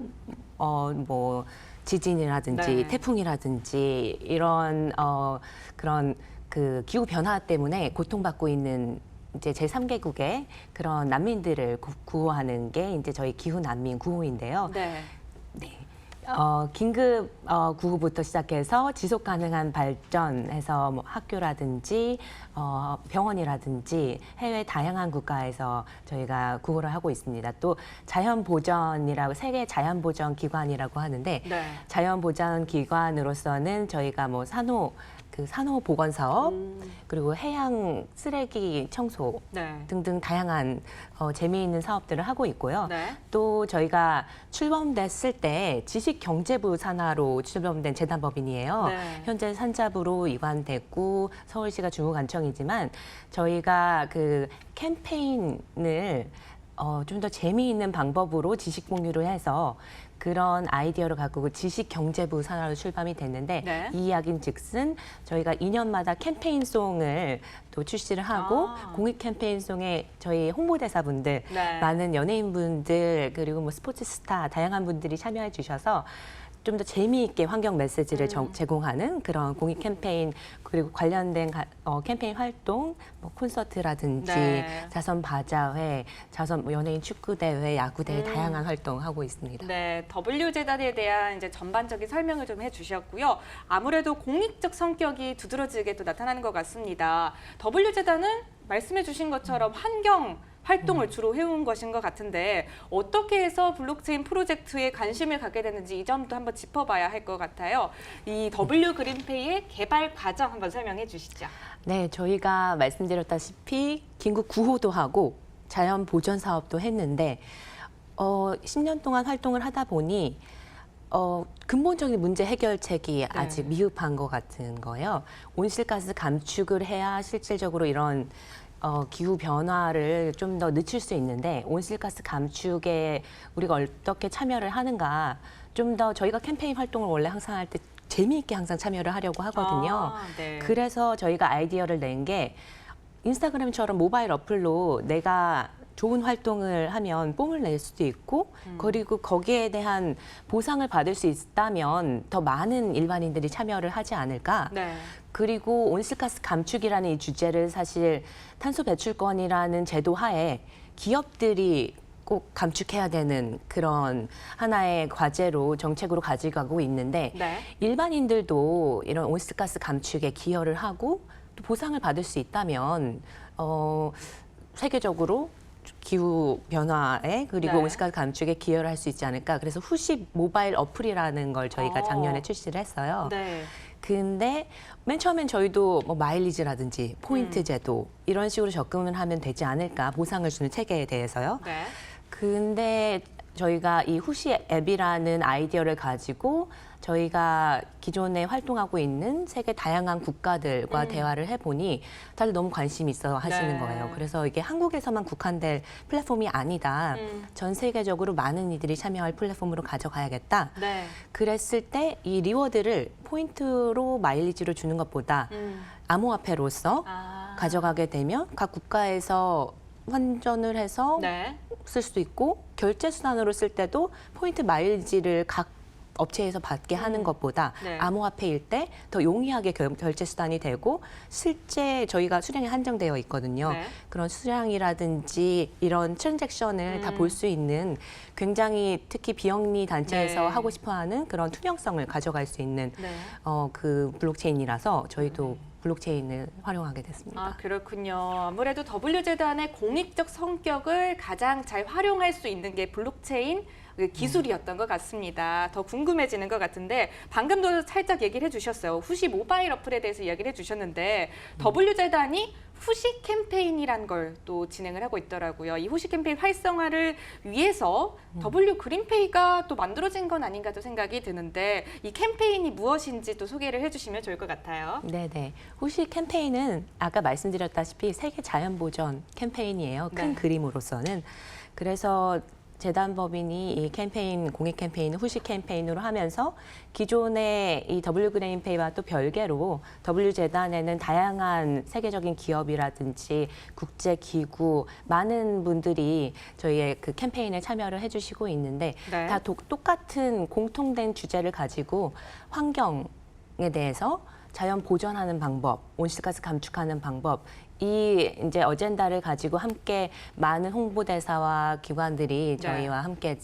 뭐 지진이라든지 네. 태풍이라든지 이런 그런 그 기후 변화 때문에 고통받고 있는 이제 제3개국의 그런 난민들을 구호하는 게 이제 저희 기후 난민 구호인데요. 네. 네. 긴급 구호부터 시작해서 지속 가능한 발전해서 뭐 학교라든지 병원이라든지 해외 다양한 국가에서 저희가 구호를 하고 있습니다. 또 자연보전이라고 세계 자연보전 기관이라고 하는데 네. 자연보전 기관으로서는 저희가 뭐 산호 보건 사업 그리고 해양 쓰레기 청소 네. 등등 다양한 재미있는 사업들을 하고 있고요. 네. 또 저희가 출범됐을 때 지식경제부 산하로 출범된 재단법인이에요. 네. 현재 산자부로 이관됐고 서울시가 주무관청이지만 저희가 그 캠페인을 좀 더 재미있는 방법으로 지식 공유를 해서 그런 아이디어를 갖고 지식경제부 산하로 출범이 됐는데 네. 이 이야기인즉슨 저희가 2년마다 캠페인송을 또 출시를 하고 공익 캠페인송에 저희 홍보대사분들, 네. 많은 연예인분들 그리고 뭐 스포츠 스타 다양한 분들이 참여해 주셔서 좀 더 재미있게 환경 메시지를 제공하는 그런 공익 캠페인 그리고 관련된 캠페인 활동, 뭐 콘서트라든지 네. 자선 바자회, 자선 뭐 연예인 축구 대회, 야구 대회 다양한 활동하고 있습니다. 네, W 재단에 대한 이제 전반적인 설명을 좀 해주셨고요. 아무래도 공익적 성격이 두드러지게 또 나타나는 것 같습니다. W 재단은 말씀해주신 것처럼 환경 활동을 주로 해온 것인 것 같은데 어떻게 해서 블록체인 프로젝트에 관심을 갖게 됐는지 이 점도 한번 짚어봐야 할 것 같아요. 이 W 그린페이의 개발 과정 한번 설명해 주시죠. 네, 저희가 말씀드렸다시피 긴급 구호도 하고 자연 보전 사업도 했는데 10년 동안 활동을 하다 보니 근본적인 문제 해결책이 아직 미흡한 것 같은 거예요. 온실가스 감축을 해야 실질적으로 이런 기후 변화를 좀 더 늦출 수 있는데 온실가스 감축에 우리가 어떻게 참여를 하는가 좀 더 저희가 캠페인 활동을 원래 항상 할 때 재미있게 항상 참여를 하려고 하거든요. 네. 그래서 저희가 아이디어를 낸 게 인스타그램처럼 모바일 어플로 내가 좋은 활동을 하면 뽐을 낼 수도 있고 그리고 거기에 대한 보상을 받을 수 있다면 더 많은 일반인들이 참여를 하지 않을까. 네. 그리고 온실가스 감축이라는 이 주제를 사실 탄소 배출권이라는 제도 하에 기업들이 꼭 감축해야 되는 그런 하나의 과제로 정책으로 가져가고 있는데 네. 일반인들도 이런 온실가스 감축에 기여를 하고 또 보상을 받을 수 있다면 세계적으로 기후 변화에 그리고 네. 온실가스 감축에 기여를 할 수 있지 않을까. 그래서 후시 모바일 어플이라는 걸 저희가 작년에 출시를 했어요. 네. 근데 맨 처음엔 저희도 뭐 마일리지라든지 포인트 제도 이런 식으로 접근을 하면 되지 않을까, 보상을 주는 체계에 대해서요. 네. 근데 저희가 이 후시 앱이라는 아이디어를 가지고 저희가 기존에 활동하고 있는 세계 다양한 국가들과 대화를 해보니 다들 너무 관심이 있어 하시는 네. 거예요. 그래서 이게 한국에서만 국한될 플랫폼이 아니다. 전 세계적으로 많은 이들이 참여할 플랫폼으로 가져가야겠다. 네. 그랬을 때 이 리워드를 포인트로 마일리지로 주는 것보다 암호화폐로서 아. 가져가게 되면 각 국가에서 환전을 해서 네. 쓸 수도 있고 결제 수단으로 쓸 때도 포인트 마일리지를 각 업체에서 받게 하는 것보다 네. 암호화폐일 때 더 용이하게 결제 수단이 되고 실제 저희가 수량이 한정되어 있거든요. 네. 그런 수량이라든지 이런 트랜잭션을 다 볼 수 있는 굉장히 특히 비영리 단체에서 네. 하고 싶어하는 그런 투명성을 가져갈 수 있는 네. 그 블록체인이라서 저희도 블록체인을 활용하게 됐습니다. 아, 그렇군요. 아무래도 W재단의 공익적 성격을 가장 잘 활용할 수 있는 게 블록체인 그 기술이었던 것 같습니다. 더 궁금해지는 것 같은데 방금도 살짝 얘기를 해주셨어요. 후시 모바일 어플에 대해서 이야기를 해주셨는데 W재단이 후시 캠페인이란 걸 또 진행을 하고 있더라고요. 이 후시 캠페인 활성화를 위해서 W 그린페이가 또 만들어진 건 아닌가 또 생각이 드는데 이 캠페인이 무엇인지 또 소개를 해주시면 좋을 것 같아요. 네네. 후시 캠페인은 아까 말씀드렸다시피 세계 자연 보전 캠페인이에요. 큰 네. 그림으로서는. 그래서 재단법인이 이 캠페인, 공익 캠페인을 후시 캠페인으로 하면서 기존의 이 W그린페이와 또 별개로 W재단에는 다양한 세계적인 기업이라든지 국제기구, 많은 분들이 저희의 그 캠페인에 참여를 해주시고 있는데 네. 다 똑같은 공통된 주제를 가지고 환경에 대해서 자연 보존하는 방법, 온실가스 감축하는 방법, 이 이제 어젠다를 가지고 함께 많은 홍보대사와 기관들이 저희와 함께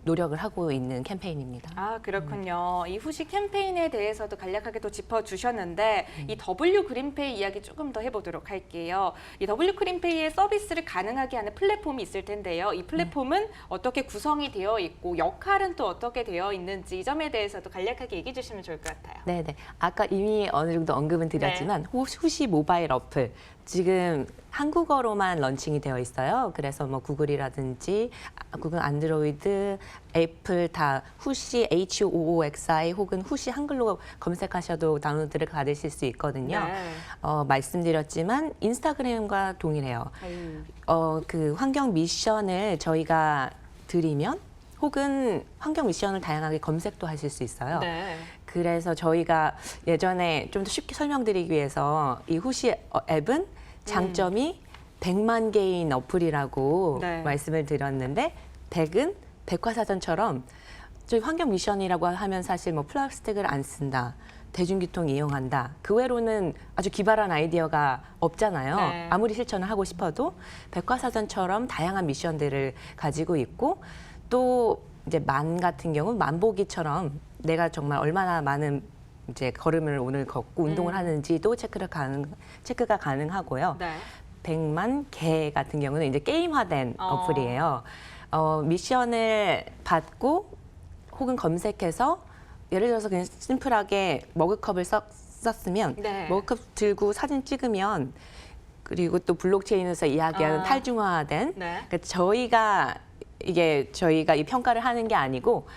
노력을 하고 있는 캠페인입니다. 아, 그렇군요. 이 후시 캠페인에 대해서도 간략하게 또 짚어주셨는데 이 W 그린페이 이야기 조금 더 해보도록 할게요. 이 W 그린페이의 서비스를 가능하게 하는 플랫폼이 있을 텐데요. 이 플랫폼은 어떻게 구성이 되어 있고 역할은 또 어떻게 되어 있는지 이 점에 대해서도 간략하게 얘기해 주시면 좋을 것 같아요. 네네. 아까 이미 어느 정도 언급은 드렸지만 후시 모바일 어플 지금 한국어로만 런칭이 되어 있어요. 그래서 뭐 구글이라든지 구글 안드로이드, 애플 다 후시 HOOXI 혹은 후시 한글로 검색하셔도 다운로드를 받으실 수 있거든요. 네. 말씀드렸지만 인스타그램과 동일해요. 그 환경 미션을 저희가 드리면 혹은 환경 미션을 다양하게 검색도 하실 수 있어요. 네. 그래서 저희가 예전에 좀 더 쉽게 설명드리기 위해서 이 후시 앱은 장점이 100만 개인 어플이라고 네. 말씀을 드렸는데 100은 백화사전처럼 저희 환경 미션이라고 하면 사실 뭐 플라스틱을 안 쓴다. 대중교통 이용한다. 그 외로는 아주 기발한 아이디어가 없잖아요. 네. 아무리 실천을 하고 싶어도 백과사전처럼 다양한 미션들을 가지고 있고 또 이제 만 같은 경우 만보기처럼 내가 정말 얼마나 많은 이제 걸음을 오늘 걷고 운동을 하는지도 체크가 가능하고요. 네. 100만 개 같은 경우는 이제 게임화된 어플이에요. 미션을 받고 혹은 검색해서 예를 들어서 그냥 심플하게 머그컵을 썼으면 네. 머그컵 들고 사진 찍으면 그리고 또 블록체인에서 이야기하는 탈중화된 네. 그러니까 저희가 이 평가를 하는 게 아니고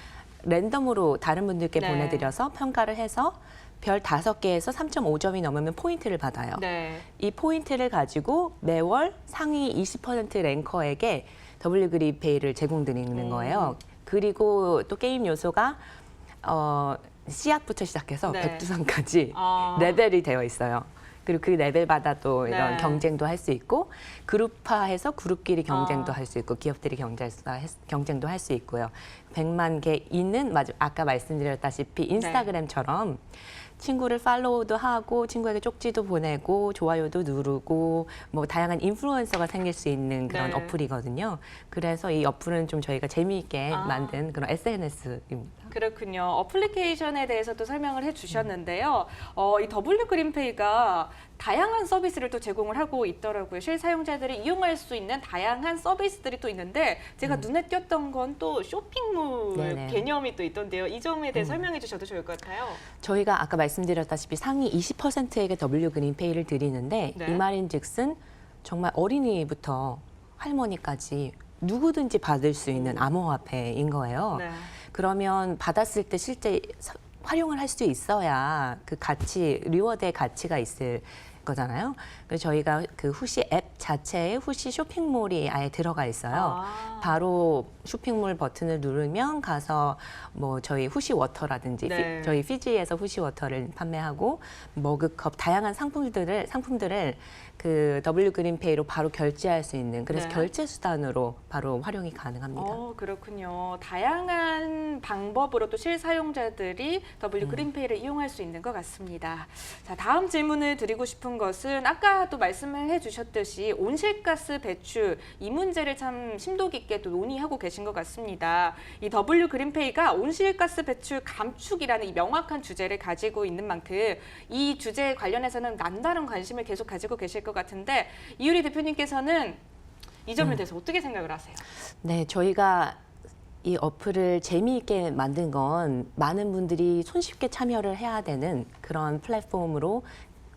랜덤으로 다른 분들께 네. 보내드려서 평가를 해서 별 5개에서 3.5점이 넘으면 포인트를 받아요. 네. 이 포인트를 가지고 매월 상위 20% 랭커에게 W그린페이를 제공드리는 거예요. 그리고 또 게임 요소가 씨앗부터 시작해서 네. 백두산까지 아. 레벨이 되어 있어요. 그리고 그 레벨마다 또 이런 네. 경쟁도 할 수 있고 그룹화해서 그룹끼리 경쟁도 할 수 있고 기업들이 경쟁도 할 수 있고요. 100만 개 있는 아까 말씀드렸다시피 인스타그램처럼 친구를 팔로우도 하고 친구에게 쪽지도 보내고 좋아요도 누르고 뭐 다양한 인플루언서가 생길 수 있는 그런 네. 어플이거든요. 그래서 이 어플은 좀 저희가 재미있게 만든 그런 SNS입니다. 그렇군요. 어플리케이션에 대해서도 설명을 해주셨는데요. 이 W 그린페이가 다양한 서비스를 또 제공을 하고 있더라고요. 실사용자들이 이용할 수 있는 다양한 서비스들이 또 있는데 제가 눈에 띄었던 건 또 쇼핑몰 네네. 개념이 또 있던데요. 이 점에 대해 설명해 주셔도 좋을 것 같아요. 저희가 아까 말씀드렸다시피 상위 20%에게 W 그린페이를 드리는데 네. 이 말인즉슨 정말 어린이부터 할머니까지 누구든지 받을 수 있는 암호화폐인 거예요. 네. 그러면 받았을 때 실제 활용을 할 수 있어야 그 가치, 리워드의 가치가 있을 거잖아요. 그래서 저희가 그 후시 앱 자체에 후시 쇼핑몰이 아예 들어가 있어요. 바로 쇼핑몰 버튼을 누르면 가서 뭐 저희 후시 워터라든지 네. 저희 피지에서 후시 워터를 판매하고 머그컵 다양한 상품들을 그 W 그린페이로 바로 결제할 수 있는 그래서 네. 결제 수단으로 바로 활용이 가능합니다. 그렇군요. 다양한 방법으로 또 실사용자들이 W 그린페이를 이용할 수 있는 것 같습니다. 자, 다음 질문을 드리고 싶은 것은 아까 또 말씀을 해주셨듯이 온실가스 배출 이 문제를 참 심도 깊게 또 논의하고 계신 것 같습니다. 이 W 그린페이가 온실가스 배출 감축이라는 이 명확한 주제를 가지고 있는 만큼 이 주제에 관련해서는 남다른 관심을 계속 가지고 계실 것 같은데 이유리 대표님께서는 이 점에 대해서 어떻게 생각을 하세요? 네, 저희가 이 어플을 재미있게 만든 건 많은 분들이 손쉽게 참여를 해야 되는 그런 플랫폼으로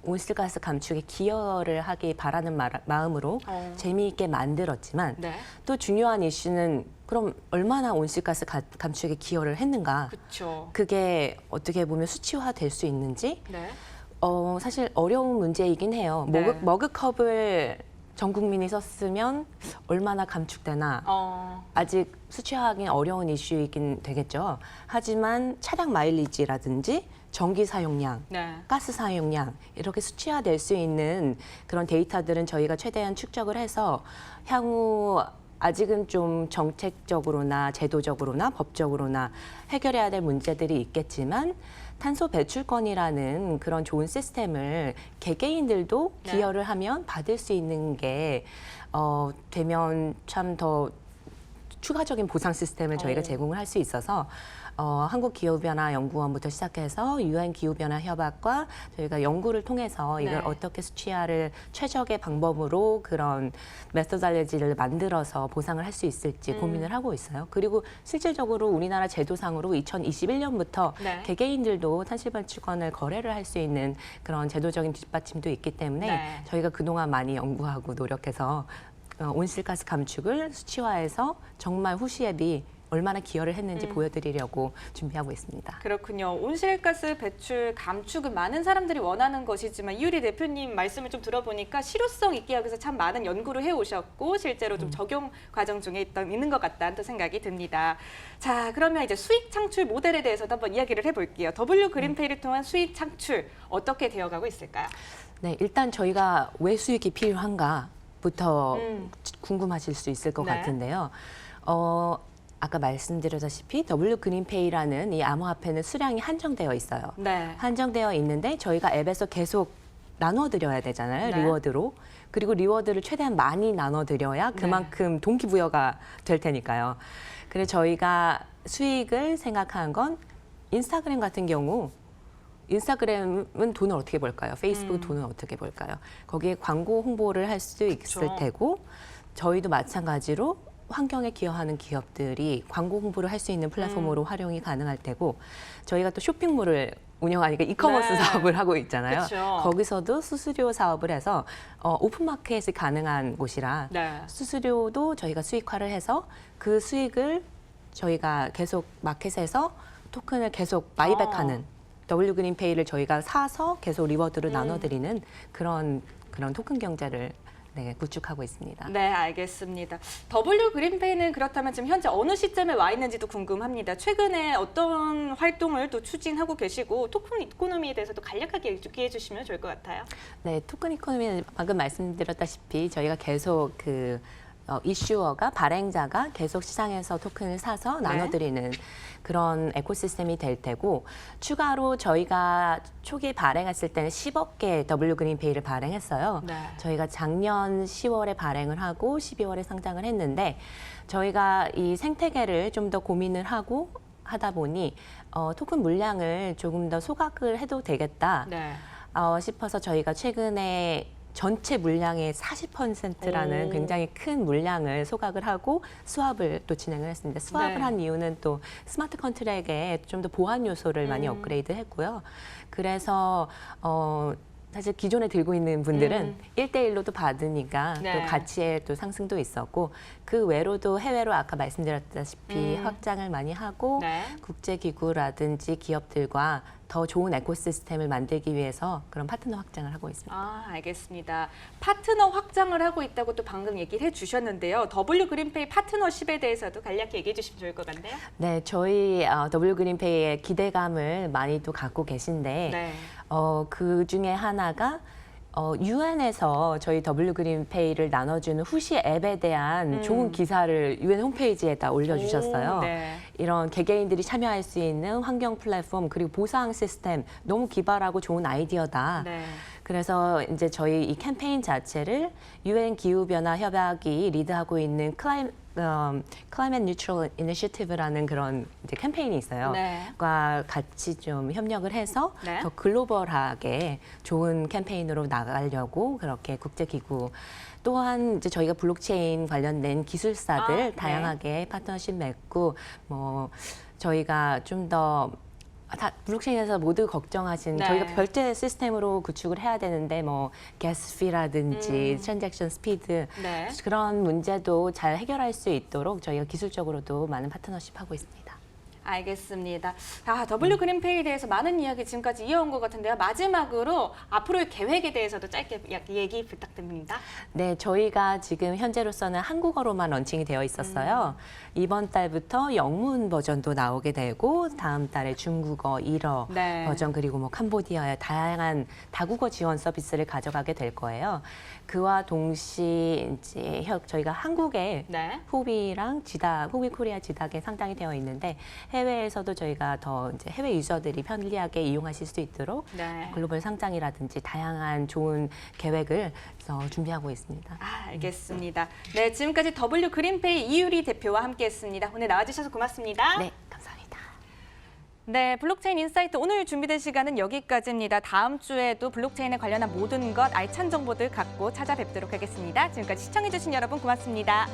온실가스 감축에 기여를 하기 바라는 마음으로 재미있게 만들었지만 네. 또 중요한 이슈는 그럼 얼마나 온실가스 감축에 기여를 했는가? 그렇죠. 그게 어떻게 보면 수치화될 수 있는지 네. 사실 어려운 문제이긴 해요. 네. 머그컵을 전 국민이 썼으면 얼마나 감축되나 아직 수치화하기는 어려운 이슈이긴 되겠죠. 하지만 차량 마일리지라든지 전기 사용량, 네. 가스 사용량 이렇게 수치화될 수 있는 그런 데이터들은 저희가 최대한 축적을 해서 향후 아직은 좀 정책적으로나 제도적으로나 법적으로나 해결해야 될 문제들이 있겠지만 탄소 배출권이라는 그런 좋은 시스템을 개개인들도 네. 기여를 하면 받을 수 있는 게 되면 참 더 추가적인 보상 시스템을 저희가 제공을 할 수 있어서 한국기후변화연구원부터 시작해서 UN 기후변화 협약과 저희가 연구를 통해서 이걸 네. 어떻게 수치화를 최적의 방법으로 그런 메소달러지를 만들어서 보상을 할 수 있을지 고민을 하고 있어요. 그리고 실질적으로 우리나라 제도상으로 2021년부터 네. 개개인들도 탄소배출권을 거래를 할 수 있는 그런 제도적인 뒷받침도 있기 때문에 네. 저희가 그동안 많이 연구하고 노력해서 온실가스 감축을 수치화해서 정말 후시앱이 얼마나 기여를 했는지 보여드리려고 준비하고 있습니다. 그렇군요. 온실가스 배출 감축은 많은 사람들이 원하는 것이지만 이유리 대표님 말씀을 좀 들어보니까 실효성 있게 하기 위해서 참 많은 연구를 해오셨고 실제로 좀 적용 과정 중에 있는 것 같다는 또 생각이 듭니다. 자, 그러면 이제 수익 창출 모델에 대해서도 한번 이야기를 해볼게요. W 그린페이를 통한 수익 창출 어떻게 되어가고 있을까요? 네, 일단 저희가 왜 수익이 필요한가부터 궁금하실 수 있을 것 네. 같은데요. 아까 말씀드렸다시피 W 그린페이라는 이 암호화폐는 수량이 한정되어 있어요. 네. 한정되어 있는데 저희가 앱에서 계속 나눠드려야 되잖아요. 네. 리워드로. 그리고 리워드를 최대한 많이 나눠드려야 그만큼 동기부여가 될 테니까요. 그래서 저희가 수익을 생각한 건 인스타그램 같은 경우 인스타그램은 돈을 어떻게 벌까요? 페이스북 돈을 어떻게 벌까요? 거기에 광고 홍보를 할 수 있을 그렇죠. 테고 저희도 마찬가지로 환경에 기여하는 기업들이 광고 홍보를 할 수 있는 플랫폼으로 활용이 가능할 테고 저희가 또 쇼핑몰을 운영하니까 이커머스 네. 사업을 하고 있잖아요. 그쵸. 거기서도 수수료 사업을 해서 오픈마켓이 가능한 곳이라 네. 수수료도 저희가 수익화를 해서 그 수익을 저희가 계속 마켓에서 토큰을 계속 바이백하는 W 그린페이를 저희가 사서 계속 리워드를 나눠드리는 그런 토큰 경제를 네, 구축하고 있습니다. 네, 알겠습니다. W 그린페이는 그렇다면 지금 현재 어느 시점에 와 있는지도 궁금합니다. 최근에 어떤 활동을 또 추진하고 계시고 토큰 이코노미에 대해서도 간략하게 얘기해 주시면 좋을 것 같아요. 네, 토큰 이코노미는 방금 말씀드렸다시피 저희가 계속 이슈어가 발행자가 계속 시장에서 토큰을 사서 나눠드리는 그런 에코시스템이 될 테고 추가로 저희가 초기에 발행했을 때는 10억 개 W 그린페이를 발행했어요. 네. 저희가 작년 10월에 발행을 하고 12월에 상장을 했는데 저희가 이 생태계를 좀 더 고민을 하고 하다 보니 토큰 물량을 조금 더 소각을 해도 되겠다 네. 싶어서 저희가 최근에 전체 물량의 40%라는 오. 굉장히 큰 물량을 소각을 하고 스왑을 또 진행을 했습니다. 스왑을 네. 한 이유는 또 스마트 컨트랙에 좀 더 보안 요소를 많이 업그레이드 했고요. 그래서 사실 기존에 들고 있는 분들은 1대1로도 받으니까 네. 또 가치의 또 상승도 있었고 그 외로도 해외로 아까 말씀드렸다시피 확장을 많이 하고 네. 국제기구라든지 기업들과 더 좋은 에코시스템을 만들기 위해서 그런 파트너 확장을 하고 있습니다. 아, 알겠습니다. 파트너 확장을 하고 있다고 또 방금 얘기를 해주셨는데요. W 그린페이 파트너십에 대해서도 간략히 얘기해 주시면 좋을 것 같네요. 네, 저희 W 그린페이의 기대감을 많이 또 갖고 계신데 네. 그 중에 하나가 UN에서 저희 W 그린페이를 나눠주는 후시 앱에 대한 좋은 기사를 UN 홈페이지에다 올려주셨어요. 오, 네. 이런 개개인들이 참여할 수 있는 환경 플랫폼 그리고 보상 시스템 너무 기발하고 좋은 아이디어다. 네. 그래서 이제 저희 이 캠페인 자체를 UN 기후변화 협약이 리드하고 있는 Climate Neutral Initiative라는 그런 이제 캠페인이 있어요. 네. 과 같이 좀 협력을 해서 네. 더 글로벌하게 좋은 캠페인으로 나가려고 그렇게 국제기구 또한 이제 저희가 블록체인 관련된 기술사들 네. 다양하게 파트너십 맺고 뭐 저희가 좀더 블록체인에서 모두 걱정하신 네. 저희가 별도의 시스템으로 구축을 해야 되는데 뭐 게스피라든지 트랜잭션 스피드 네. 그런 문제도 잘 해결할 수 있도록 저희가 기술적으로도 많은 파트너십 하고 있습니다. 알겠습니다. W 그린페이에 대해서 많은 이야기 지금까지 이어온 것 같은데요. 마지막으로 앞으로의 계획에 대해서도 짧게 얘기 부탁드립니다. 네, 저희가 지금 현재로서는 한국어로만 런칭이 되어 있었어요. 이번 달부터 영문 버전도 나오게 되고 다음 달에 중국어, 일어 네. 버전 그리고 뭐 캄보디아의 다양한 다국어 지원 서비스를 가져가게 될 거예요. 그와 동시에 이제 저희가 한국에 네. 후비랑 지닥, 후비 코리아 지닥에 상장이 되어 있는데 해외에서도 저희가 더 이제 해외 유저들이 편리하게 이용하실 수 있도록 네. 글로벌 상장이라든지 다양한 좋은 계획을 준비하고 있습니다. 알겠습니다. 네, 지금까지 W 그린페이 이유리 대표와 함께했습니다. 오늘 나와주셔서 고맙습니다. 네, 감사합니다. 네, 블록체인 인사이트 오늘 준비된 시간은 여기까지입니다. 다음 주에도 블록체인에 관련한 모든 것 알찬 정보들 갖고 찾아뵙도록 하겠습니다. 지금까지 시청해주신 여러분 고맙습니다.